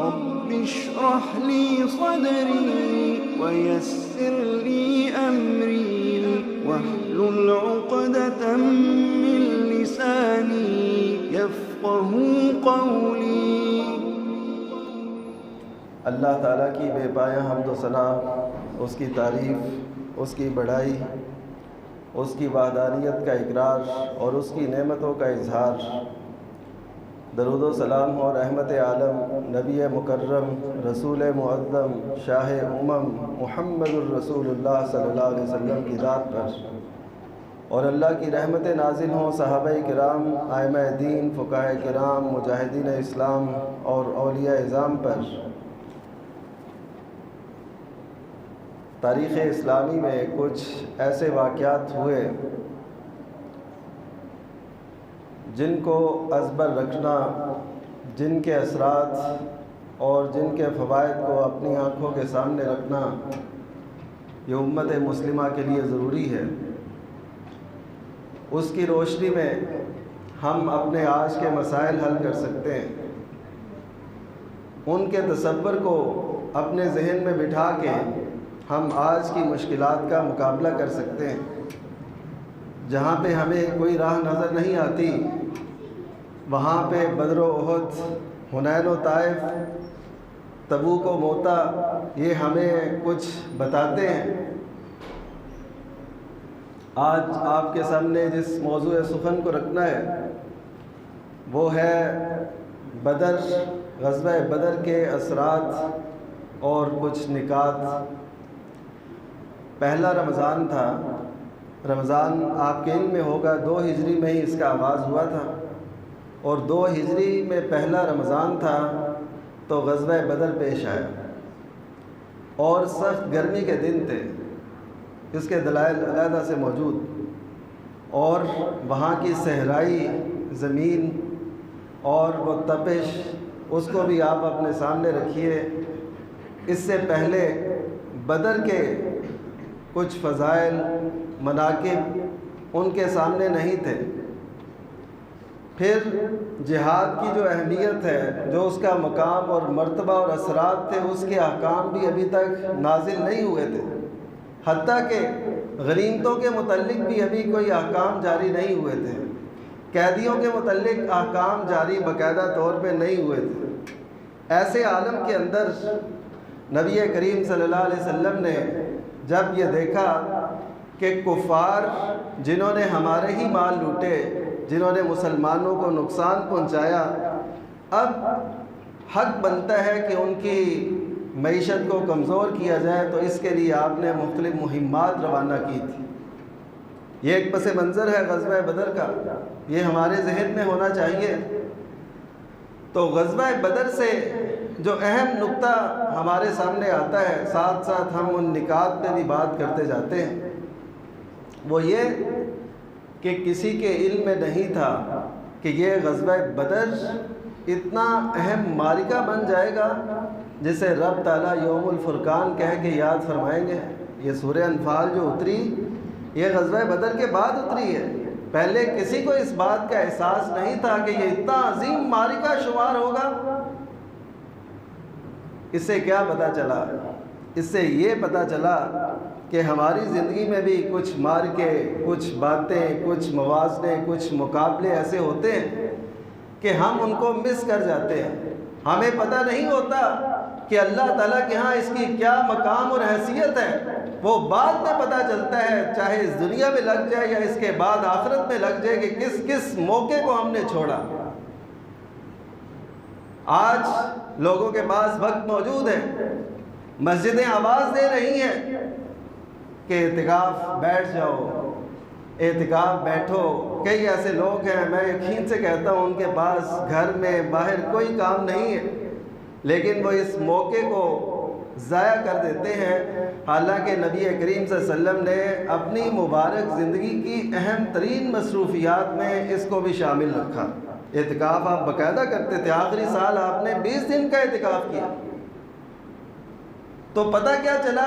رب اشرح لي صدري ويسر لي أمري واحلل عقدة من لساني يفقه قولي۔ اللہ تعالیٰ کی بے پایہ حمد و ثنا، اس کی تعریف، اس کی بڑائی، اس کی وحدانیت کا اقرار اور اس کی نعمتوں کا اظہار۔ درود و سلام اور رحمت عالم نبی مکرم، رسول معظم، شاہ محمد الرسول اللہ صلی اللہ علیہ وسلم کی ذات پر، اور اللہ کی رحمت نازل ہوں صحابہ کرام، ائمہ دین، فقہاء کرام، مجاہدین اسلام اور اولیاء اعظام پر۔ تاریخ اسلامی میں کچھ ایسے واقعات ہوئے جن کو ازبر رکھنا، جن کے اثرات اور جن کے فوائد کو اپنی آنکھوں کے سامنے رکھنا یہ امت مسلمہ کے لیے ضروری ہے۔ اس کی روشنی میں ہم اپنے آج کے مسائل حل کر سکتے ہیں، ان کے تصور کو اپنے ذہن میں بٹھا کے ہم آج کی مشکلات کا مقابلہ کر سکتے ہیں۔ جہاں پہ ہمیں کوئی راہ نظر نہیں آتی، وہاں پہ بدر و احد، حنین و طائف، تبوک و موتا یہ ہمیں کچھ بتاتے ہیں۔ آج آپ کے سامنے جس موضوع سخن کو رکھنا ہے وہ ہے بدر، غزوہ بدر کے اثرات اور کچھ نکات۔ پہلا رمضان تھا، رمضان آپ کے علم میں ہوگا 2 ہجری میں ہی اس کا آغاز ہوا تھا، اور 2 ہجری میں پہلا رمضان تھا تو غزوہ بدر پیش آیا، اور سخت گرمی کے دن تھے، اس کے دلائل علیحدہ سے موجود، اور وہاں کی صحرائی زمین اور وہ تپش، اس کو بھی آپ اپنے سامنے رکھیے۔ اس سے پہلے بدر کے کچھ فضائل، مناقب ان کے سامنے نہیں تھے۔ پھر جہاد کی جو اہمیت ہے، جو اس کا مقام اور مرتبہ اور اثرات تھے، اس کے احکام بھی ابھی تک نازل نہیں ہوئے تھے، حتیٰ کہ غنیمتوں کے متعلق بھی ابھی کوئی احکام جاری نہیں ہوئے تھے، قیدیوں کے متعلق احکام جاری باقاعدہ طور پہ نہیں ہوئے تھے۔ ایسے عالم کے اندر نبی کریم صلی اللہ علیہ وسلم نے جب یہ دیکھا کہ کفار جنہوں نے ہمارے ہی مال لوٹے، جنہوں نے مسلمانوں کو نقصان پہنچایا، اب حق بنتا ہے کہ ان کی معیشت کو کمزور کیا جائے، تو اس کے لیے آپ نے مختلف مہمات روانہ کی تھی۔ یہ ایک پس منظر ہے غزوہ بدر کا، یہ ہمارے ذہن میں ہونا چاہیے۔ تو غزوہ بدر سے جو اہم نقطہ ہمارے سامنے آتا ہے، ساتھ ساتھ ہم ان نکات پہ بھی بات کرتے جاتے ہیں، وہ یہ کہ کسی کے علم میں نہیں تھا کہ یہ غزوہ بدر اتنا اہم معرکہ بن جائے گا جسے رب تعالیٰ یوم الفرقان کہہ کے یاد فرمائیں گے۔ یہ سورہ انفال جو اتری، یہ غزوہ بدر کے بعد اتری ہے۔ پہلے کسی کو اس بات کا احساس نہیں تھا کہ یہ اتنا عظیم معرکہ شمار ہوگا۔ اس سے کیا پتہ چلا؟ اس سے یہ پتہ چلا کہ ہماری زندگی میں بھی کچھ معرکے، کچھ باتیں، کچھ موازنے، کچھ مقابلے ایسے ہوتے ہیں کہ ہم ان کو مس کر جاتے ہیں۔ ہمیں پتہ نہیں ہوتا کہ اللہ تعالیٰ کے ہاں اس کی کیا مقام اور حیثیت ہے، وہ بعد میں پتہ چلتا ہے، چاہے اس دنیا میں لگ جائے یا اس کے بعد آخرت میں لگ جائے، کہ کس کس موقع کو ہم نے چھوڑا۔ آج لوگوں کے پاس وقت موجود ہے، مسجدیں آواز دے رہی ہیں کہ اعتکاف بیٹھ جاؤ، اعتکاف بیٹھو۔ کئی ایسے لوگ ہیں، میں یقین سے کہتا ہوں ان کے پاس گھر میں باہر کوئی کام نہیں ہے، لیکن وہ اس موقع کو ضائع کر دیتے ہیں، حالانکہ نبی کریم صلی اللہ علیہ وسلم نے اپنی مبارک زندگی کی اہم ترین مصروفیات میں اس کو بھی شامل رکھا۔ اعتکاف آپ باقاعدہ کرتے تھے، آخری سال آپ نے 20 دن کا اعتکاف کیا۔ تو پتہ کیا چلا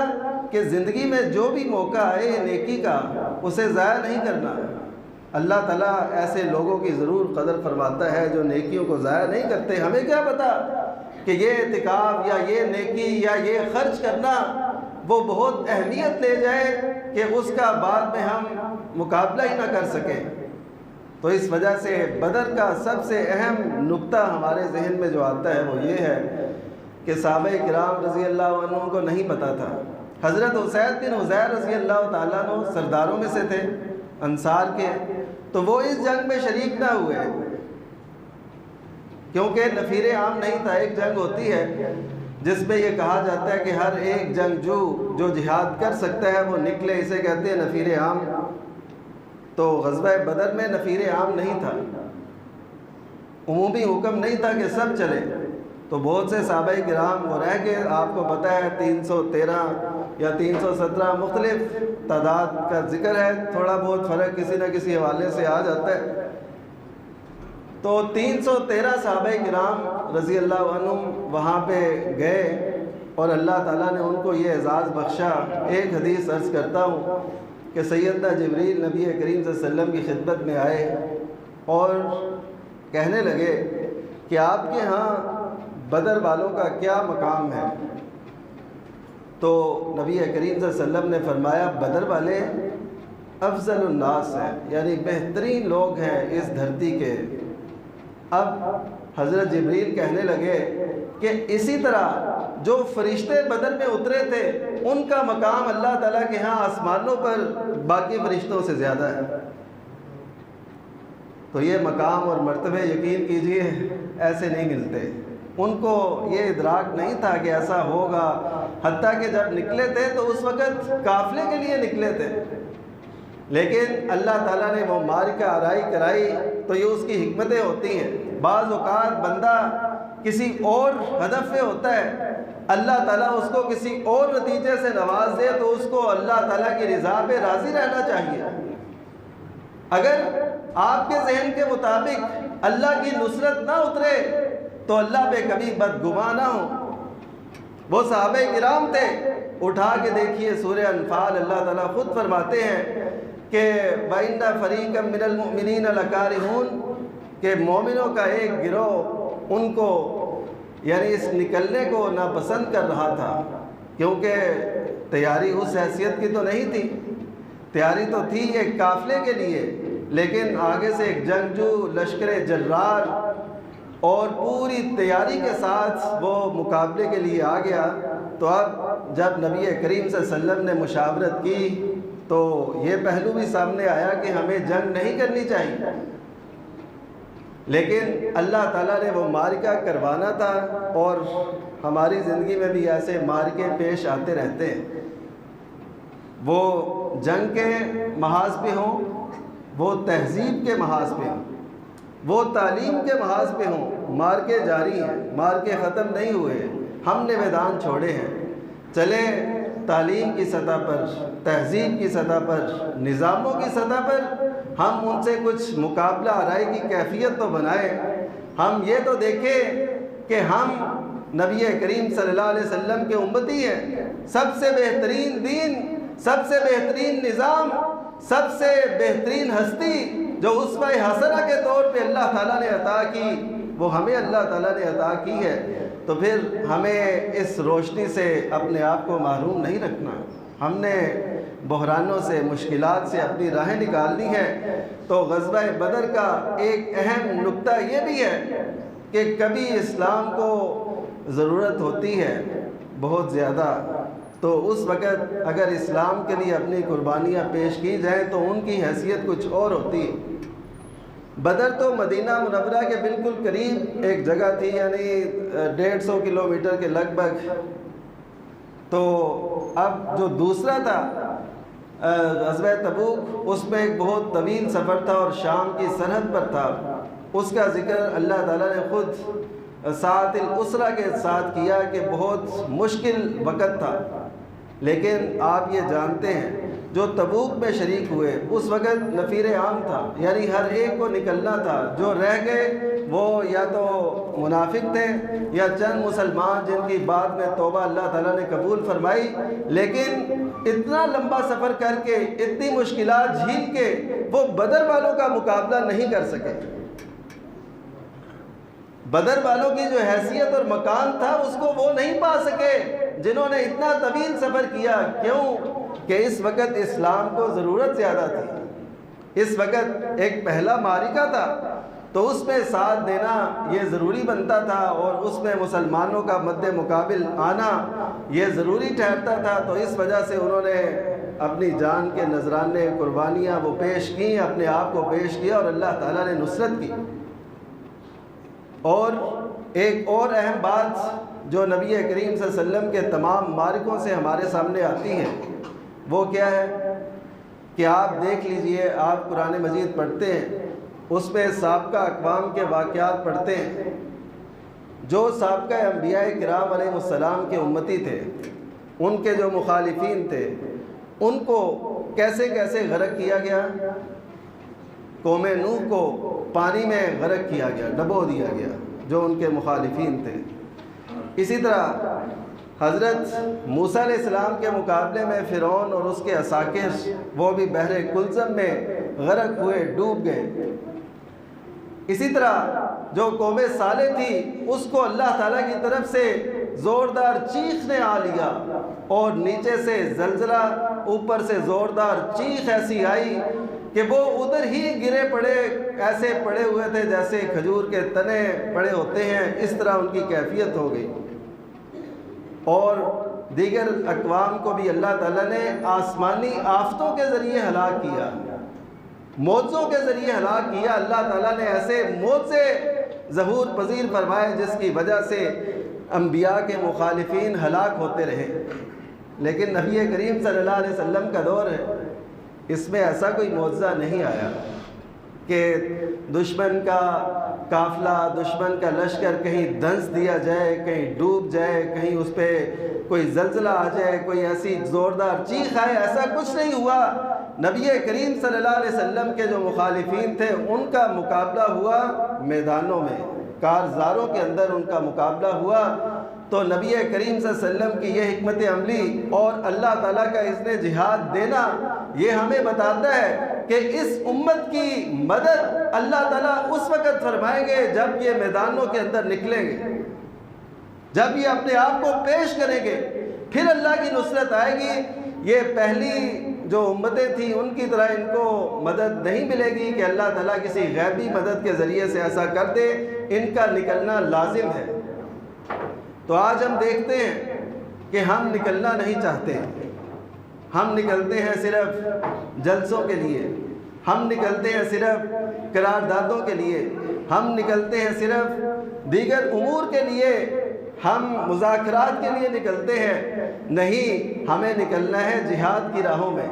کہ زندگی میں جو بھی موقع آئے نیکی کا، اسے ضائع نہیں کرنا۔ اللہ تعالیٰ ایسے لوگوں کی ضرور قدر فرماتا ہے جو نیکیوں کو ضائع نہیں کرتے۔ ہمیں کیا پتہ کہ یہ اعتکاف یا یہ نیکی یا یہ خرچ کرنا وہ بہت اہمیت لے جائے کہ اس کا بعد میں ہم مقابلہ ہی نہ کر سکیں۔ تو اس وجہ سے بدر کا سب سے اہم نقطہ ہمارے ذہن میں جو آتا ہے وہ یہ ہے کہ صحابہ کرام رضی اللہ عنہ کو نہیں پتہ تھا۔ حضرت اسید بن حضیر رضی اللہ تعالیٰ عنہ سرداروں میں سے تھے انصار کے، تو وہ اس جنگ میں شریک نہ ہوئے کیونکہ نفیر عام نہیں تھا۔ ایک جنگ ہوتی ہے جس میں یہ کہا جاتا ہے کہ ہر ایک جنگجو جو جہاد کر سکتا ہے وہ نکلے، اسے کہتے ہیں نفیر عام۔ تو غزوہ بدر میں نفیر عام نہیں تھا، عمومی حکم نہیں تھا کہ سب چلے، تو بہت سے صحابہ کرام وہ رہ گئے۔ آپ کو پتہ ہے 313 یا 317 مختلف تعداد کا ذکر ہے، تھوڑا بہت فرق کسی نہ کسی حوالے سے آ جاتا ہے۔ تو 313 صحابہ کرام رضی اللہ عنہم وہاں پہ گئے اور اللہ تعالیٰ نے ان کو یہ اعزاز بخشا۔ ایک حدیث عرض کرتا ہوں کہ سیدنا جبریل نبی کریم صلی اللہ علیہ وسلم کی خدمت میں آئے اور کہنے لگے کہ آپ کے ہاں بدر والوں کا کیا مقام ہے؟ تو نبی کریم صلی اللہ علیہ وسلم نے فرمایا بدر والے افضل الناس ہیں، یعنی بہترین لوگ ہیں اس دھرتی کے۔ اب حضرت جبریل کہنے لگے کہ اسی طرح جو فرشتے بدر میں اترے تھے ان کا مقام اللہ تعالیٰ کے ہاں آسمانوں پر باقی فرشتوں سے زیادہ ہے۔ تو یہ مقام اور مرتبے یقین کیجئے ایسے نہیں ملتے۔ ان کو یہ ادراک نہیں تھا کہ ایسا ہوگا، حتیٰ کہ جب نکلے تھے تو اس وقت قافلے کے لیے نکلے تھے، لیکن اللہ تعالیٰ نے وہ معرکہ آرائی کرائی۔ تو یہ اس کی حکمتیں ہوتی ہیں۔ بعض اوقات بندہ کسی اور ہدف پہ ہوتا ہے، اللہ تعالیٰ اس کو کسی اور نتیجے سے نواز دے تو اس کو اللہ تعالیٰ کی رضا پہ راضی رہنا چاہیے۔ اگر آپ کے ذہن کے مطابق اللہ کی نصرت نہ اترے تو اللہ پہ کبھی بدگمان نہ ہو۔ وہ صحابہ کرام تھے، اٹھا کے دیکھیے سورہ انفال، اللہ تعالیٰ خود فرماتے ہیں کہ وَإِنَّ فَرِيقًا مِّنَ الْمُؤْمِنِينَ لَكَارِهُونَ کہ مومنوں کا ایک گروہ ان کو یعنی اس نکلنے کو ناپسند کر رہا تھا، کیونکہ تیاری اس حیثیت کی تو نہیں تھی۔ تیاری تو تھی ایک قافلے کے لیے، لیکن آگے سے ایک جنگجو لشکر جرار اور پوری تیاری کے ساتھ وہ مقابلے کے لیے آ گیا۔ تو اب جب نبی کریم صلی اللہ علیہ وسلم نے مشاورت کی تو یہ پہلو بھی سامنے آیا کہ ہمیں جنگ نہیں کرنی چاہیے، لیکن اللہ تعالیٰ نے وہ معرکہ کروانا تھا، اور ہماری زندگی میں بھی ایسے معرکے پیش آتے رہتے ہیں۔ وہ جنگ کے محاذ پہ ہوں، وہ تہذیب کے محاذ پہ ہوں، وہ تعلیم کے محاذ پہ ہوں، مارکے جاری ہیں، مارکے ختم نہیں ہوئے، ہم نے میدان چھوڑے ہیں۔ چلے تعلیم کی سطح پر، تہذیب کی سطح پر، نظاموں کی سطح پر ہم ان سے کچھ مقابلہ آرائی کی کیفیت تو بنائیں۔ ہم یہ تو دیکھیں کہ ہم نبی کریم صلی اللہ علیہ وسلم کے امتی ہیں۔ سب سے بہترین دین، سب سے بہترین نظام، سب سے بہترین ہستی جو اسوہ حسنہ کے طور پہ اللہ تعالیٰ نے عطا کی، وہ ہمیں اللہ تعالیٰ نے عطا کی ہے۔ تو پھر ہمیں اس روشنی سے اپنے آپ کو محروم نہیں رکھنا۔ ہم نے بحرانوں سے، مشکلات سے اپنی راہیں نکالنی ہے۔ تو غزوہ بدر کا ایک اہم نقطہ یہ بھی ہے کہ کبھی اسلام کو ضرورت ہوتی ہے بہت زیادہ، تو اس وقت اگر اسلام کے لیے اپنی قربانیاں پیش کی جائیں تو ان کی حیثیت کچھ اور ہوتی ہے۔ بدر تو مدینہ منورہ کے بالکل قریب ایک جگہ تھی، یعنی 150 کلومیٹر کے لگ بھگ۔ تو اب جو دوسرا تھا غزوہ تبوک، اس میں ایک بہت طویل سفر تھا اور شام کی سرحد پر تھا۔ اس کا ذکر اللہ تعالیٰ نے خود ساعۃ الاسرہ کے ساتھ کیا کہ بہت مشکل وقت تھا، لیکن آپ یہ جانتے ہیں جو تبوک میں شریک ہوئے اس وقت نفیر عام تھا، یعنی ہر ایک کو نکلنا تھا۔ جو رہ گئے وہ یا تو منافق تھے یا چند مسلمان جن کی بعد میں توبہ اللہ تعالیٰ نے قبول فرمائی، لیکن اتنا لمبا سفر کر کے، اتنی مشکلات جھیل کے وہ بدر والوں کا مقابلہ نہیں کر سکے۔ بدر والوں کی جو حیثیت اور مقام تھا اس کو وہ نہیں پا سکے جنہوں نے اتنا طویل سفر کیا. کیوں؟ کہ اس وقت اسلام کو ضرورت زیادہ تھی. اس وقت ایک پہلا معرکہ تھا تو اس میں ساتھ دینا یہ ضروری بنتا تھا، اور اس میں مسلمانوں کا مد مقابل آنا یہ ضروری ٹھہرتا تھا. تو اس وجہ سے انہوں نے اپنی جان کے نذرانے قربانیاں وہ پیش کیں، اپنے آپ کو پیش کیا، اور اللہ تعالیٰ نے نصرت کی. اور ایک اور اہم بات جو نبی کریم صلی اللہ علیہ وسلم کے تمام معرکوں سے ہمارے سامنے آتی ہے وہ کیا ہے کہ آپ دیکھ لیجئے، آپ قرآن مجید پڑھتے ہیں، اس میں سابقہ اقوام کے واقعات پڑھتے ہیں. جو سابقہ انبیاء کرام علیہ السلام کے امتی تھے، ان کے جو مخالفین تھے، ان کو کیسے کیسے غرق کیا گیا. قوم نوح کو پانی میں غرق کیا گیا، ڈبو دیا گیا جو ان کے مخالفین تھے. اسی طرح حضرت موسیٰ علیہ السلام کے مقابلے میں فرعون اور اس کے عساکر وہ بھی بحر کلثم میں غرق ہوئے، ڈوب گئے. اسی طرح جو قوم صالح تھی اس کو اللہ تعالیٰ کی طرف سے زوردار چیخ نے آ لیا، اور نیچے سے زلزلہ، اوپر سے زوردار چیخ ایسی آئی کہ وہ ادھر ہی گرے پڑے، ایسے پڑے ہوئے تھے جیسے کھجور کے تنے پڑے ہوتے ہیں. اس طرح ان کی کیفیت ہو گئی. اور دیگر اقوام کو بھی اللہ تعالیٰ نے آسمانی آفتوں کے ذریعے ہلاک کیا، معجزوں کے ذریعے ہلاک کیا. اللہ تعالیٰ نے ایسے معجزے ظہور پذیر فرمائے جس کی وجہ سے انبیاء کے مخالفین ہلاک ہوتے رہے. لیکن نبی کریم صلی اللہ علیہ وسلم کا دور ہے، اس میں ایسا کوئی معجزہ نہیں آیا کہ دشمن کا قافلہ، دشمن کا لشکر کہیں دنس دیا جائے، کہیں ڈوب جائے، کہیں اس پہ کوئی زلزلہ آ جائے، کوئی ایسی زوردار چیخ آئے. ایسا کچھ نہیں ہوا. نبی کریم صلی اللہ علیہ وسلم کے جو مخالفین تھے ان کا مقابلہ ہوا میدانوں میں، کارزاروں کے اندر ان کا مقابلہ ہوا. تو نبی کریم صلی اللہ علیہ وسلم کی یہ حکمت عملی اور اللہ تعالیٰ کا اذن جہاد دینا یہ ہمیں بتاتا ہے کہ اس امت کی مدد اللہ تعالیٰ اس وقت فرمائیں گے جب یہ میدانوں کے اندر نکلیں گے، جب یہ اپنے آپ کو پیش کریں گے، پھر اللہ کی نصرت آئے گی. یہ پہلی جو امتیں تھیں ان کی طرح ان کو مدد نہیں ملے گی کہ اللہ تعالیٰ کسی غیبی مدد کے ذریعے سے ایسا کر دے. ان کا نکلنا لازم ہے. تو آج ہم دیکھتے ہیں کہ ہم نکلنا نہیں چاہتے. ہم نکلتے ہیں صرف جلسوں کے لیے، ہم نکلتے ہیں صرف قراردادوں کے لیے، ہم نکلتے ہیں صرف دیگر امور کے لیے، ہم مذاکرات کے لیے نکلتے ہیں. نہیں، ہمیں نکلنا ہے جہاد کی راہوں میں.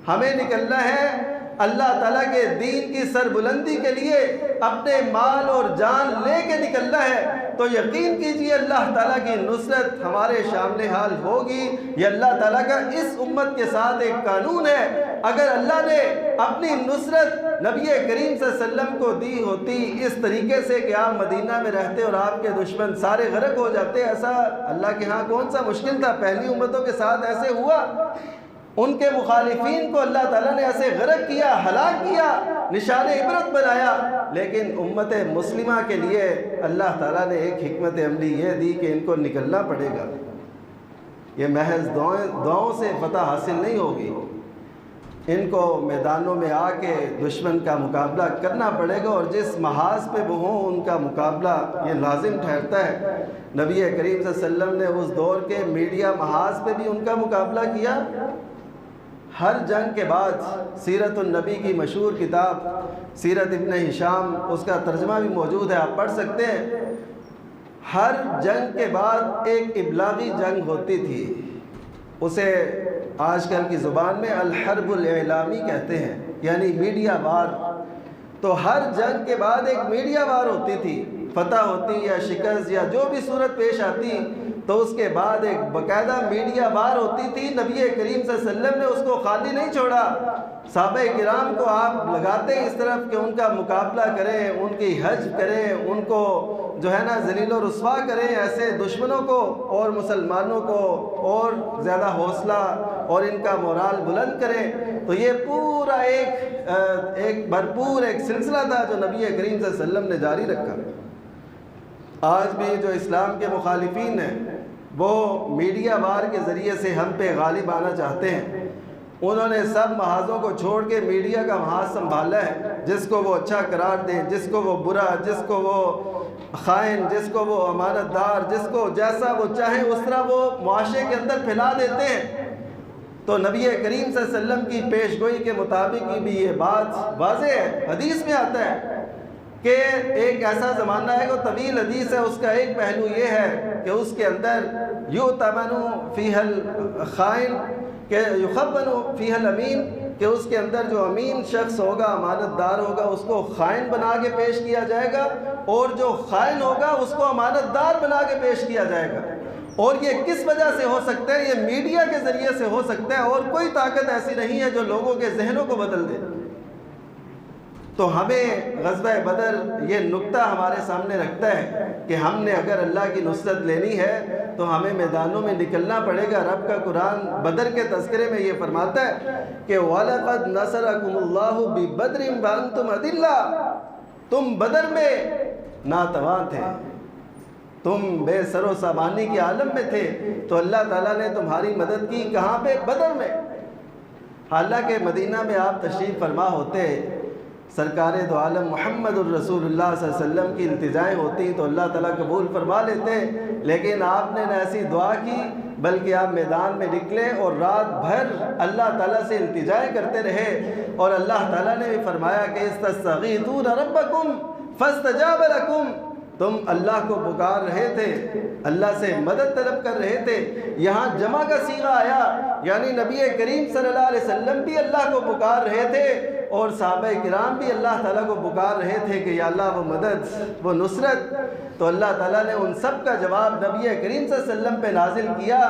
ہمیں نکلنا ہے اللہ تعالیٰ کے دین کی سربلندی کے لیے، اپنے مال اور جان لے کے نکلنا ہے. تو یقین کیجئے اللہ تعالیٰ کی نصرت ہمارے شامل حال ہوگی. یہ اللہ تعالیٰ کا اس امت کے ساتھ ایک قانون ہے. اگر اللہ نے اپنی نصرت نبی کریم صلی اللہ علیہ وسلم کو دی ہوتی اس طریقے سے کہ آپ مدینہ میں رہتے اور آپ کے دشمن سارے غرق ہو جاتے، ایسا اللہ کے ہاں کون سا مشکل تھا؟ پہلی امتوں کے ساتھ ایسے ہوا. ان کے مخالفین کو اللہ تعالیٰ نے ایسے غرق کیا، ہلاک کیا، نشان عبرت بنایا. لیکن امت مسلمہ کے لیے اللہ تعالیٰ نے ایک حکمت عملی یہ دی کہ ان کو نکلنا پڑے گا. یہ محض دعاؤں سے فتح حاصل نہیں ہوگی. ان کو میدانوں میں آ کے دشمن کا مقابلہ کرنا پڑے گا، اور جس محاذ پہ وہ ہوں ان کا مقابلہ یہ لازم ٹھہرتا ہے. نبی کریم صلی اللہ علیہ وسلم نے اس دور کے میڈیا محاذ پہ بھی ان کا مقابلہ کیا. ہر جنگ کے بعد سیرت النبی کی مشہور کتاب سیرت ابن ہشام، اس کا ترجمہ بھی موجود ہے، آپ پڑھ سکتے ہیں. ہر جنگ کے بعد ایک ابلاغی جنگ ہوتی تھی، اسے آج کل کی زبان میں الحرب الاعلامی کہتے ہیں، یعنی میڈیا وار. تو ہر جنگ کے بعد ایک میڈیا وار ہوتی تھی. فتح ہوتی یا شکست یا جو بھی صورت پیش آتی تو اس کے بعد ایک باقاعدہ میڈیا وار ہوتی تھی. نبی کریم صلی اللہ علیہ وسلم نے اس کو خالی نہیں چھوڑا. صحابہ کرام کو آپ لگاتے ہیں اس طرف کہ ان کا مقابلہ کریں، ان کی حجب کریں، ان کو جو ہے نا ذلیل و رسوا کریں. ایسے دشمنوں کو اور مسلمانوں کو اور زیادہ حوصلہ اور ان کا مورال بلند کریں. تو یہ پورا ایک بھرپور ایک سلسلہ تھا جو نبی کریم صلی اللہ علیہ وسلم نے جاری رکھا. آج بھی جو اسلام کے مخالفین ہیں وہ میڈیا وار کے ذریعے سے ہم پہ غالب آنا چاہتے ہیں۔ انہوں نے سب محاذوں کو چھوڑ کے میڈیا کا محاذ سنبھالا ہے، جس کو وہ اچھا قرار دیں، جس کو وہ برا، جس کو وہ خائن، جس کو وہ امانت دار، جس کو جیسا وہ چاہیں اس طرح وہ معاشرے کے اندر پھیلا دیتے ہیں۔ تو نبی کریم صلی اللہ علیہ وسلم کی پیش گوئی کے مطابق بھی یہ بات واضح ہے، حدیث میں آتا ہے کہ ایک ایسا زمانہ ہے، وہ طویل حدیث ہے، اس کا ایک پہلو یہ ہے کہ اس کے اندر یؤتمن فیہ الخائن کہ یخبن فیہ الامین، کہ اس کے اندر جو امین شخص ہوگا، امانت دار ہوگا، اس کو خائن بنا کے پیش کیا جائے گا، اور جو خائن ہوگا اس کو امانت دار بنا کے پیش کیا جائے گا۔ اور یہ کس وجہ سے ہو سکتا ہے؟ یہ میڈیا کے ذریعے سے ہو سکتا ہے، اور کوئی طاقت ایسی نہیں ہے جو لوگوں کے ذہنوں کو بدل دے۔ تو ہمیں غزوہ بدر یہ نقطہ ہمارے سامنے رکھتا ہے کہ ہم نے اگر اللہ کی نصرت لینی ہے تو ہمیں میدانوں میں نکلنا پڑے گا۔ رب کا قرآن بدر کے تذکرے میں یہ فرماتا ہے کہ وَلَقَدْ نَصَرَكُمُ اللَّهُ بِبَدْرٍ وَأَنْتُمْ أَذِلَّةٌ، تم بدر میں ناتواں تھے، تم بے سر و سامانی کے عالم میں تھے، تو اللہ تعالیٰ نے تمہاری مدد کی کہاں پہ؟ بدر میں۔ حالانکہ مدینہ میں آپ تشریف فرما ہوتے، سرکار دو عالم محمد الرسول اللہ صلی اللہ علیہ وسلم کی التجائیں ہوتی تو اللہ تعالیٰ قبول فرما لیتے، لیکن آپ نے نہ ایسی دعا کی بلکہ آپ میدان میں نکلے اور رات بھر اللہ تعالیٰ سے التجائیں کرتے رہے، اور اللہ تعالیٰ نے بھی فرمایا کہ استستغیثون ربکم فاستجاب لکم، تم اللہ کو پکار رہے تھے، اللہ سے مدد طلب کر رہے تھے۔ یہاں جمع کا صیغہ آیا، یعنی نبی کریم صلی اللہ علیہ وسلم بھی اللہ کو پکار رہے تھے، اور صحابہ کرام بھی اللہ تعالیٰ کو پکار رہے تھے کہ یا اللہ وہ مدد، وہ نصرت۔ تو اللہ تعالیٰ نے ان سب کا جواب نبی کریم صلی اللہ علیہ وسلم پہ نازل کیا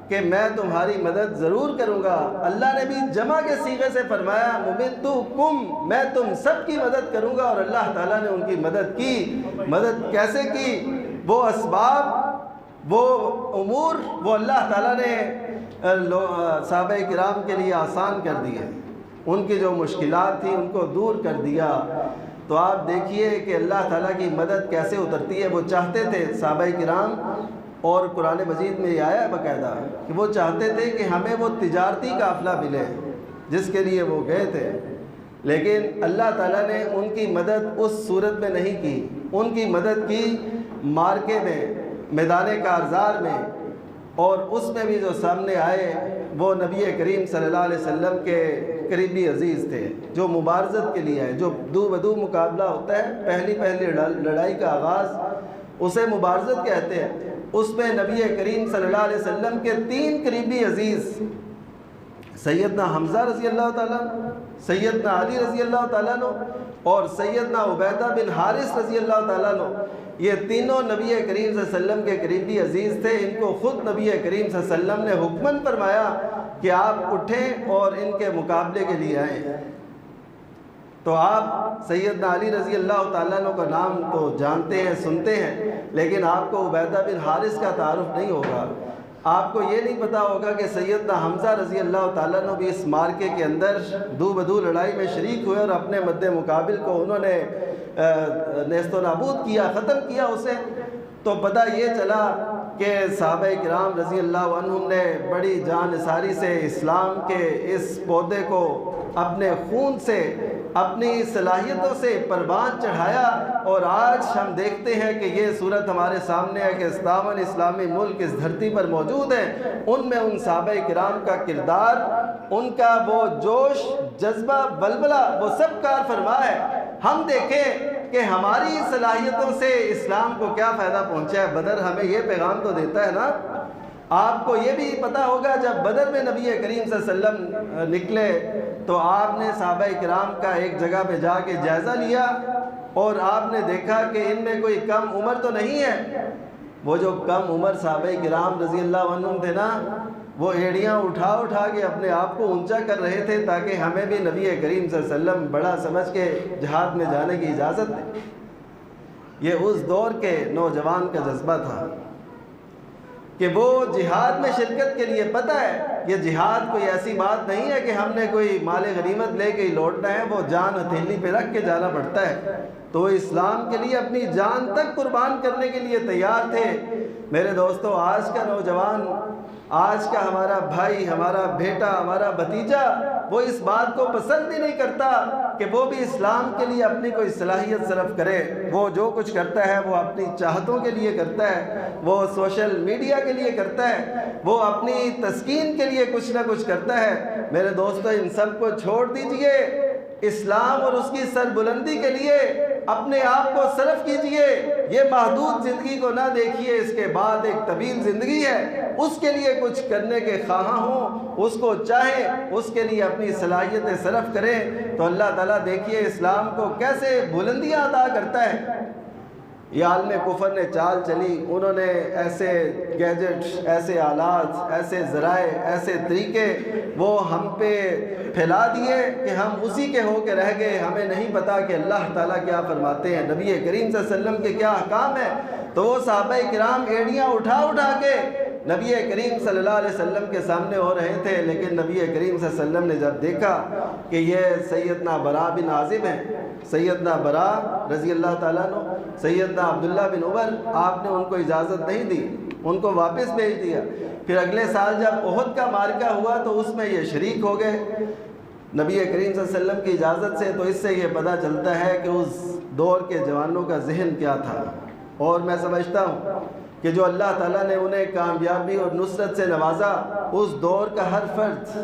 کہ میں تمہاری مدد ضرور کروں گا۔ اللہ نے بھی جمع کے صیغے سے فرمایا ممدکم، میں تم سب کی مدد کروں گا، اور اللہ تعالیٰ نے ان کی مدد کی۔ مدد کیسے کی؟ وہ اسباب، وہ امور، وہ اللہ تعالیٰ نے صحابہ کرام کے لیے آسان کر دیے، ان کی جو مشکلات تھیں ان کو دور کر دیا۔ تو آپ دیکھیے کہ اللہ تعالیٰ کی مدد کیسے اترتی ہے۔ وہ چاہتے تھے صحابہ کرام، اور قرآن مجید میں یہ آیا ہے باقاعدہ کہ وہ چاہتے تھے کہ ہمیں وہ تجارتی قافلہ ملے جس کے لیے وہ گئے تھے، لیکن اللہ تعالیٰ نے ان کی مدد اس صورت میں نہیں کی، ان کی مدد کی مارکے میں، میدان کارزار میں، اور اس میں بھی جو سامنے آئے وہ نبی کریم صلی اللہ علیہ وسلم کے قریبی عزیز تھے، جو مبارزت کے لیے آئے، جو دو بدو مقابلہ ہوتا ہے، پہلی لڑائی کا آغاز اسے مبارزت کہتے ہیں۔ اس میں نبی کریم صلی اللہ علیہ وسلم کے 3 قریبی عزیز، سیدنا حمزہ رضی اللہ تعالیٰ، سیدنا علی رضی اللہ تعالیٰ عنہ، اور سیدنا عبیدہ بن حارث رضی اللہ تعالیٰ عنہ، یہ تینوں نبی کریم صلی اللہ علیہ وسلم کے قریبی عزیز تھے۔ ان کو خود نبی کریم صلی اللہ علیہ وسلم نے حکماً فرمایا کہ آپ اٹھیں اور ان کے مقابلے کے لیے آئیں۔ تو آپ سیدنا علی رضی اللہ تعالیٰ عنہ کا نام تو جانتے ہیں، سنتے ہیں، لیکن آپ کو عبیدہ بن حارث کا تعارف نہیں ہوگا۔ آپ کو یہ نہیں پتا ہوگا کہ سیدنا حمزہ رضی اللہ تعالیٰ عنہ بھی اس مارکے کے اندر دو بدو لڑائی میں شریک ہوئے، اور اپنے مد مقابل کو انہوں نے نیست و نابود کیا، ختم کیا اسے۔ تو پتہ یہ چلا کہ صحابہ کرام رضی اللہ عنہم نے بڑی جان نثاری سے اسلام کے اس پودے کو اپنے خون سے، اپنی صلاحیتوں سے پروان چڑھایا، اور آج ہم دیکھتے ہیں کہ یہ صورت ہمارے سامنے ہے کہ 57 اسلامی ملک اس دھرتی پر موجود ہیں۔ ان میں ان صحابہ کرام کا کردار، ان کا وہ جوش، جذبہ، بلبلہ، وہ سب کار فرما ہے۔ ہم دیکھیں کہ ہماری صلاحیتوں سے اسلام کو کیا فائدہ پہنچا ہے۔ بدر ہمیں یہ پیغام تو دیتا ہے نا۔ آپ کو یہ بھی پتہ ہوگا جب بدر میں نبی کریم صلی اللہ علیہ وسلم نکلے تو آپ نے صحابہ کرام کا ایک جگہ پہ جا کے جائزہ لیا، اور آپ نے دیکھا کہ ان میں کوئی کم عمر تو نہیں ہے۔ وہ جو کم عمر صحابہ کرام رضی اللہ عنہم تھے نا، وہ ایڑیاں اٹھا کے اپنے آپ کو اونچا کر رہے تھے تاکہ ہمیں بھی نبی کریم صلی اللہ علیہ وسلم بڑا سمجھ کے جہاد میں جانے کی اجازت دے۔ یہ اس دور کے نوجوان کا جذبہ تھا کہ وہ جہاد میں شرکت کے لیے، پتہ ہے یہ جہاد کوئی ایسی بات نہیں ہے کہ ہم نے کوئی مال غنیمت لے کے ہی لوٹنا ہے، وہ جان ہتھیلی پہ رکھ کے جانا پڑتا ہے۔ تو وہ اسلام کے لیے اپنی جان تک قربان کرنے کے لیے تیار تھے۔ میرے دوستو، آج کا نوجوان، آج کا ہمارا بھائی، ہمارا بیٹا، ہمارا بھتیجا، وہ اس بات کو پسند ہی نہیں کرتا کہ وہ بھی اسلام کے لیے اپنی کوئی صلاحیت صرف کرے۔ وہ جو کچھ کرتا ہے وہ اپنی چاہتوں کے لیے کرتا ہے، وہ سوشل میڈیا کے لیے کرتا ہے، وہ اپنی تسکین کے لیے کچھ نہ کچھ کرتا ہے۔ میرے دوستو، ان سب کو چھوڑ دیجئے، اسلام اور اس کی سربلندی کے لیے اپنے آپ کو صرف کیجئے۔ یہ محدود زندگی کو نہ دیکھیے، اس کے بعد ایک طویل زندگی ہے، اس کے لیے کچھ کرنے کے خواہاں ہوں، اس کو چاہیں، اس کے لیے اپنی صلاحیتیں صرف کریں، تو اللہ تعالیٰ دیکھیے اسلام کو کیسے بلندیاں عطا کرتا ہے۔ یہ عالم کفر نے چال چلی، انہوں نے ایسے گیجٹس، ایسے آلات، ایسے ذرائع، ایسے طریقے وہ ہم پہ پھیلا دیے کہ ہم اسی کے ہو کے رہ گئے۔ ہمیں نہیں پتا کہ اللہ تعالیٰ کیا فرماتے ہیں، نبی کریم صلی اللہ علیہ وسلم کے کیا احکام ہیں۔ تو وہ صحابہ کرام ایڑیاں اٹھا اٹھا کے نبی کریم صلی اللہ علیہ وسلم کے سامنے ہو رہے تھے، لیکن نبی کریم صلی اللہ علیہ وسلم نے جب دیکھا کہ یہ سیدنا برا بن عازب ہیں، سیدنا برا رضی اللہ تعالیٰ عنہ، سیدنا عبداللہ بن عمر، آپ نے ان کو اجازت نہیں دی، ان کو واپس بھیج دیا۔ پھر اگلے سال جب احد کا معرکہ ہوا تو اس میں یہ شریک ہو گئے نبی کریم صلی اللہ علیہ وسلم کی اجازت سے۔ تو اس سے یہ پتہ چلتا ہے کہ اس دور کے جوانوں کا ذہن کیا تھا۔ اور میں سمجھتا ہوں کہ جو اللہ تعالیٰ نے انہیں کامیابی اور نصرت سے نوازا، اس دور کا ہر فرد،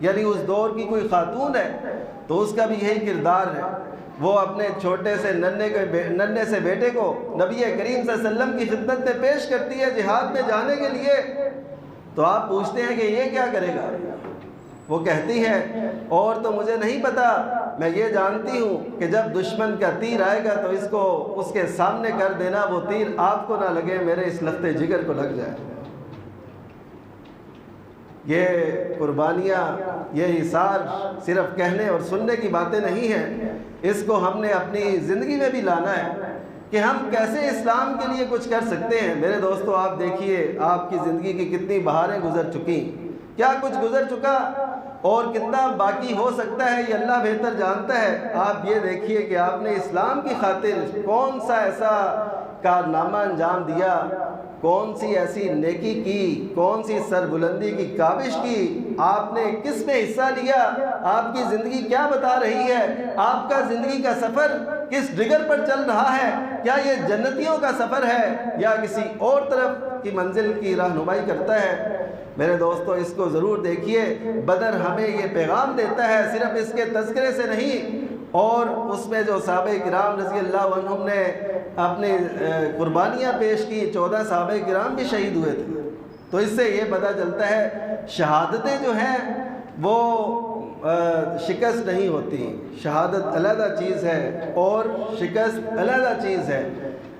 یعنی اس دور کی کوئی خاتون ہے تو اس کا بھی یہی کردار ہے۔ وہ اپنے چھوٹے سے ننھے سے بیٹے کو نبی کریم صلی اللہ علیہ وسلم کی خدمت میں پیش کرتی ہے جہاد میں جانے کے لیے۔ تو آپ پوچھتے ہیں کہ یہ کیا کرے گا؟ وہ کہتی ہے، اور تو مجھے نہیں پتا، میں یہ جانتی ہوں کہ جب دشمن کا تیر آئے گا تو اس کو اس کے سامنے کر دینا، وہ تیر آپ کو نہ لگے، میرے اس لخت جگر کو لگ جائے۔ یہ قربانیاں، یہ اثار صرف کہنے اور سننے کی باتیں نہیں ہیں، اس کو ہم نے اپنی زندگی میں بھی لانا ہے کہ ہم کیسے اسلام کے لیے کچھ کر سکتے ہیں۔ میرے دوستو، آپ دیکھیے آپ کی زندگی کی کتنی بہاریں گزر چکی، کیا کچھ گزر چکا اور کتنا باقی ہو سکتا ہے، یہ اللہ بہتر جانتا ہے۔ آپ یہ دیکھیے کہ آپ نے اسلام کی خاطر کون سا ایسا کارنامہ انجام دیا، کون سی ایسی نیکی کی، کون سی سربلندی کی کاوش کی، آپ نے کس میں حصہ لیا، آپ کی زندگی کیا بتا رہی ہے، آپ کا زندگی کا سفر کس ڈگر پر چل رہا ہے، کیا یہ جنتیوں کا سفر ہے یا کسی اور طرف کی منزل کی رہنمائی کرتا ہے؟ میرے دوستو، اس کو ضرور دیکھیے۔ بدر ہمیں یہ پیغام دیتا ہے، صرف اس کے تذکرے سے نہیں، اور اس میں جو صحابہ کرام رضی اللہ عنہم نے اپنی قربانیاں پیش کی، 14 صحابہ کرام بھی شہید ہوئے تھے۔ تو اس سے یہ پتہ چلتا ہے شہادتیں جو ہیں وہ شکست نہیں ہوتی، شہادت علیحدہ چیز ہے اور شکست علیحدہ چیز ہے۔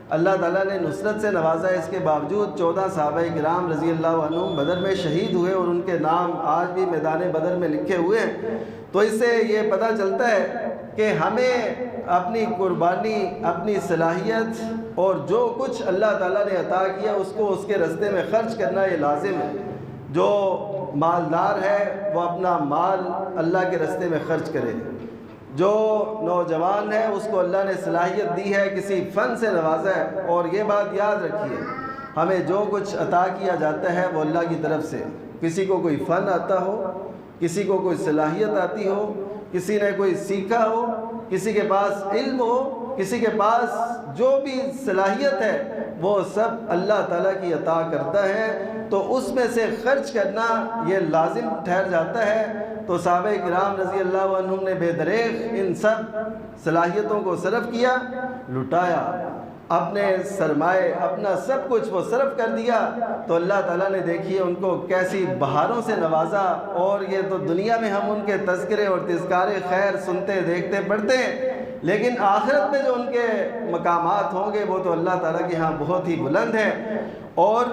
اللہ تعالیٰ نے نصرت سے نوازا، اس کے باوجود 14 صحابہ کرام رضی اللہ عنہم بدر میں شہید ہوئے اور ان کے نام آج بھی میدان بدر میں لکھے ہوئے ہیں۔ تو اس سے یہ پتہ چلتا ہے کہ ہمیں اپنی قربانی، اپنی صلاحیت اور جو کچھ اللہ تعالیٰ نے عطا کیا اس کو اس کے راستے میں خرچ کرنا یہ لازم ہے۔ جو مالدار ہے وہ اپنا مال اللہ کے راستے میں خرچ کرے، جو نوجوان ہے اس کو اللہ نے صلاحیت دی ہے، کسی فن سے نوازا ہے۔ اور یہ بات یاد رکھیے، ہمیں جو کچھ عطا کیا جاتا ہے وہ اللہ کی طرف سے۔ کسی کو کوئی فن آتا ہو، کسی کو کوئی صلاحیت آتی ہو، کسی نے کوئی سیکھا ہو، کسی کے پاس علم ہو، کسی کے پاس جو بھی صلاحیت ہے وہ سب اللہ تعالیٰ کی عطا کرتا ہے، تو اس میں سے خرچ کرنا یہ لازم ٹھہر جاتا ہے۔ تو صحابہ کرام رضی اللہ عنہم نے بے دریغ ان سب صلاحیتوں کو صرف کیا، لٹایا، اپنے سرمائے، اپنا سب کچھ وہ صرف کر دیا۔ تو اللہ تعالیٰ نے دیکھیے ان کو کیسی بہاروں سے نوازا، اور یہ تو دنیا میں ہم ان کے تذکرے اور تذکارے خیر سنتے، دیکھتے، پڑھتے ہیں، لیکن آخرت میں جو ان کے مقامات ہوں گے وہ تو اللہ تعالیٰ کے ہاں بہت ہی بلند ہیں۔ اور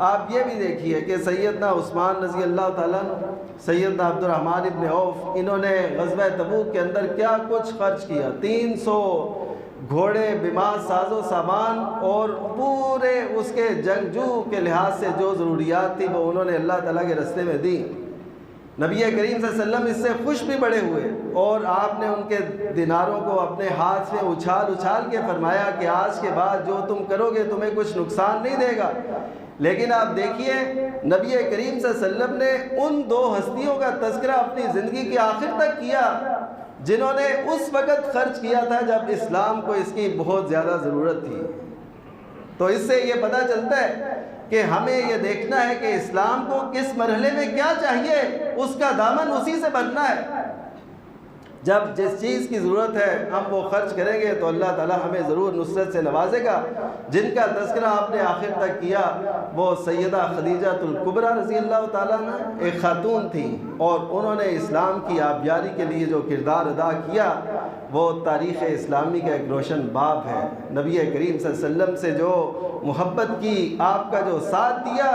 آپ یہ بھی دیکھیے کہ سیدنا عثمان رضی اللہ تعالیٰ عنہ، سیدنا عبد الرحمن ابن عوف، انہوں نے غزوہ تبوک کے اندر کیا کچھ خرچ کیا، 300 گھوڑے، بیمار، ساز و سامان، اور پورے اس کے جنگجو کے لحاظ سے جو ضروریات تھی وہ انہوں نے اللہ تعالیٰ کے راستے میں دی۔ نبی کریم صلی اللہ علیہ وسلم اس سے خوش بھی بڑے ہوئے، اور آپ نے ان کے دیناروں کو اپنے ہاتھ سے اچھال اچھال کے فرمایا کہ آج کے بعد جو تم کرو گے تمہیں کچھ نقصان نہیں دے گا۔ لیکن آپ دیکھیے نبی کریم صلی اللہ علیہ وسلم نے ان دو ہستیوں کا تذکرہ اپنی زندگی کے آخر تک کیا جنہوں نے اس وقت خرچ کیا تھا جب اسلام کو اس کی بہت زیادہ ضرورت تھی۔ تو اس سے یہ پتہ چلتا ہے کہ ہمیں یہ دیکھنا ہے کہ اسلام کو کس مرحلے میں کیا چاہیے، اس کا دامن اسی سے بھرنا ہے۔ جب جس چیز کی ضرورت ہے ہم وہ خرچ کریں گے تو اللہ تعالی ہمیں ضرور نصرت سے نوازے گا۔ جن کا تذکرہ آپ نے آخر تک کیا وہ سیدہ خدیجہ الکبریٰ رضی اللہ تعالیٰ عنہ ایک خاتون تھیں، اور انہوں نے اسلام کی آبیاری کے لیے جو کردار ادا کیا وہ تاریخ اسلامی کا ایک روشن باب ہے۔ نبی کریم صلی اللہ علیہ وسلم سے جو محبت کی، آپ کا جو ساتھ دیا،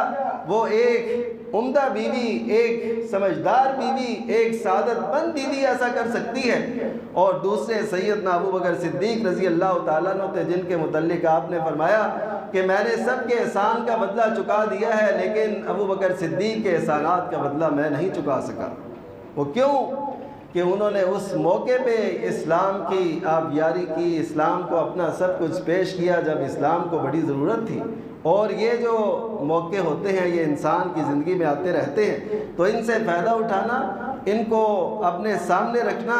وہ ایک عمدہ بیوی، ایک سمجھدار بیوی، ایک سعادت مند بیوی ایسا کر سکتی ہے۔ اور دوسرے سیدنا ابو بکر صدیق رضی اللہ تعالیٰ عنہ تھے جن کے متعلق آپ نے فرمایا کہ میں نے سب کے احسان کا بدلہ چکا دیا ہے لیکن ابو بکر صدیق کے احسانات کا بدلہ میں نہیں چکا سکا۔ وہ کیوں؟ کہ انہوں نے اس موقع پہ اسلام کی آبیاری کی، اسلام کو اپنا سب کچھ پیش کیا جب اسلام کو بڑی ضرورت تھی۔ اور یہ جو موقع ہوتے ہیں یہ انسان کی زندگی میں آتے رہتے ہیں، تو ان سے فائدہ اٹھانا، ان کو اپنے سامنے رکھنا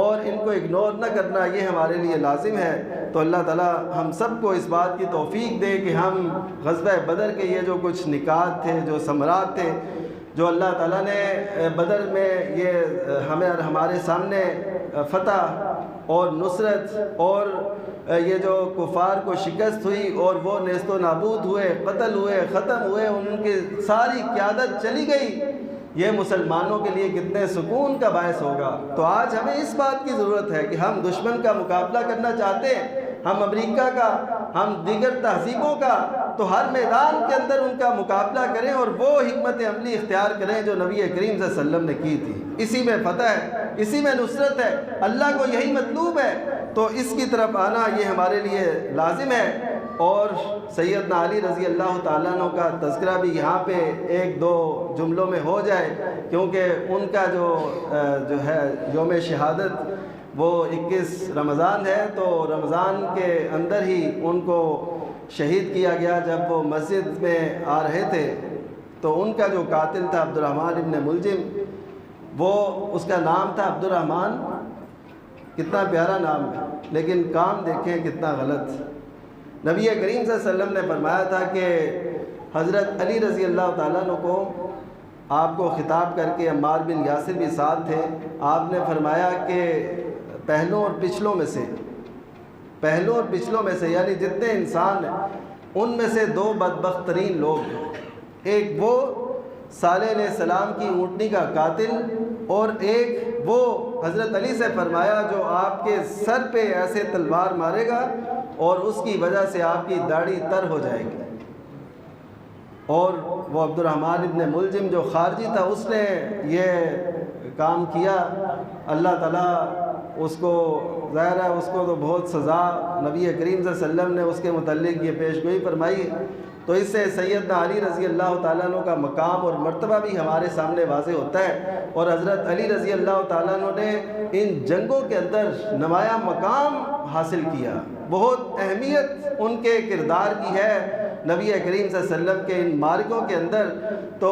اور ان کو اگنور نہ کرنا یہ ہمارے لیے لازم ہے۔ تو اللہ تعالیٰ ہم سب کو اس بات کی توفیق دے کہ ہم غزوہ بدر کے یہ جو کچھ نکات تھے، جو ثمرات تھے، جو اللہ تعالیٰ نے بدر میں یہ ہمارے سامنے فتح اور نصرت اور یہ جو کفار کو شکست ہوئی اور وہ نیست و نابود ہوئے، قتل ہوئے، ختم ہوئے، ان کی ساری قیادت چلی گئی، یہ مسلمانوں کے لیے کتنے سکون کا باعث ہوگا۔ تو آج ہمیں اس بات کی ضرورت ہے کہ ہم دشمن کا مقابلہ کرنا چاہتے ہیں، ہم امریکہ کا، ہم دیگر تہذیبوں کا، تو ہر میدان کے اندر ان کا مقابلہ کریں اور وہ حکمت عملی اختیار کریں جو نبی کریم صلی اللہ علیہ وسلم نے کی تھی۔ اسی میں فتح ہے، اسی میں نصرت ہے، اللہ کو یہی مطلوب ہے، تو اس کی طرف آنا یہ ہمارے لیے لازم ہے۔ اور سیدنا علی رضی اللہ تعالیٰ عنہ کا تذکرہ بھی یہاں پہ ایک دو جملوں میں ہو جائے، کیونکہ ان کا جو ہے یوم شہادت وہ 21 رمضان ہے، تو رمضان کے اندر ہی ان کو شہید کیا گیا۔ جب وہ مسجد میں آ رہے تھے تو ان کا جو قاتل تھا عبد الرحمن ابن ملجم، وہ اس کا نام تھا عبد الرحمن، کتنا پیارا نام ہے لیکن کام دیکھیں کتنا غلط۔ نبی کریم صلی اللہ علیہ وسلم نے فرمایا تھا کہ حضرت علی رضی اللہ تعالیٰ عنہ کو آپ کو خطاب کر کے عمار بن یاسر بھی ساتھ تھے، آپ نے فرمایا کہ پہلوں اور پچھلوں میں سے یعنی جتنے انسان ہیں ان میں سے دو بدبخت ترین لوگ ہیں، ایک وہ صالح علیہ السلام کی اونٹنی کا قاتل، اور ایک وہ حضرت علی سے فرمایا جو آپ کے سر پہ ایسے تلوار مارے گا اور اس کی وجہ سے آپ کی داڑھی تر ہو جائے گی۔ اور وہ عبد الرحمن ابن ملجم جو خارجی تھا اس نے یہ کام کیا، اللہ تعالیٰ اس کو ظاہر ہے اس کو تو بہت سزا نبی کریم صلی اللہ علیہ وسلم نے اس کے متعلق یہ پیش گوئی فرمائی۔ تو اس سے سیدنا علی رضی اللہ تعالیٰ عنہ کا مقام اور مرتبہ بھی ہمارے سامنے واضح ہوتا ہے، اور حضرت علی رضی اللہ تعالیٰ عنہ نے ان جنگوں کے اندر نمایاں مقام حاصل کیا، بہت اہمیت ان کے کردار کی ہے نبی کریم صلی اللہ علیہ وسلم کے ان معرکوں کے اندر۔ تو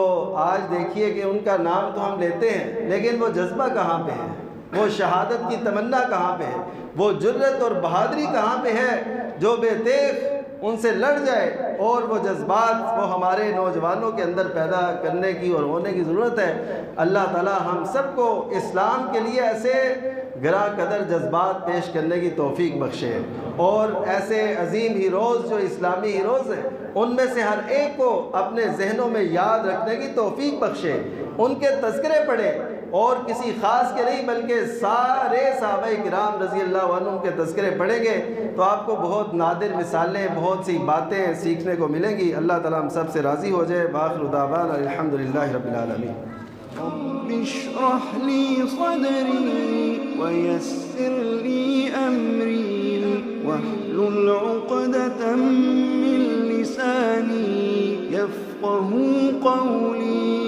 آج دیکھیے کہ ان کا نام تو ہم لیتے ہیں لیکن وہ جذبہ کہاں پہ ہے، وہ شہادت کی تمنا کہاں پہ ہے، وہ جرت اور بہادری کہاں پہ ہے جو بے تیغ ان سے لڑ جائے، اور وہ جذبات وہ ہمارے نوجوانوں کے اندر پیدا کرنے کی اور ہونے کی ضرورت ہے۔ اللہ تعالی ہم سب کو اسلام کے لیے ایسے گراں قدر جذبات پیش کرنے کی توفیق بخشے، اور ایسے عظیم ہیروز جو اسلامی ہیروز ہیں ان میں سے ہر ایک کو اپنے ذہنوں میں یاد رکھنے کی توفیق بخشے، ان کے تذکرے پڑھیں، اور کسی خاص کے نہیں بلکہ سارے صحابہ کرام رضی اللہ عنہم کے تذکرے پڑھیں گے تو آپ کو بہت نادر مثالیں، بہت سی باتیں سیکھنے کو ملیں گی۔ اللہ تعالیٰ ہم سب سے راضی ہو جائے۔ وآخر دعوانا الحمدللہ رب العالمین۔ رب اشرح لي صدري ويسر لي أمري واحلل عقدة من لساني يفقه قولي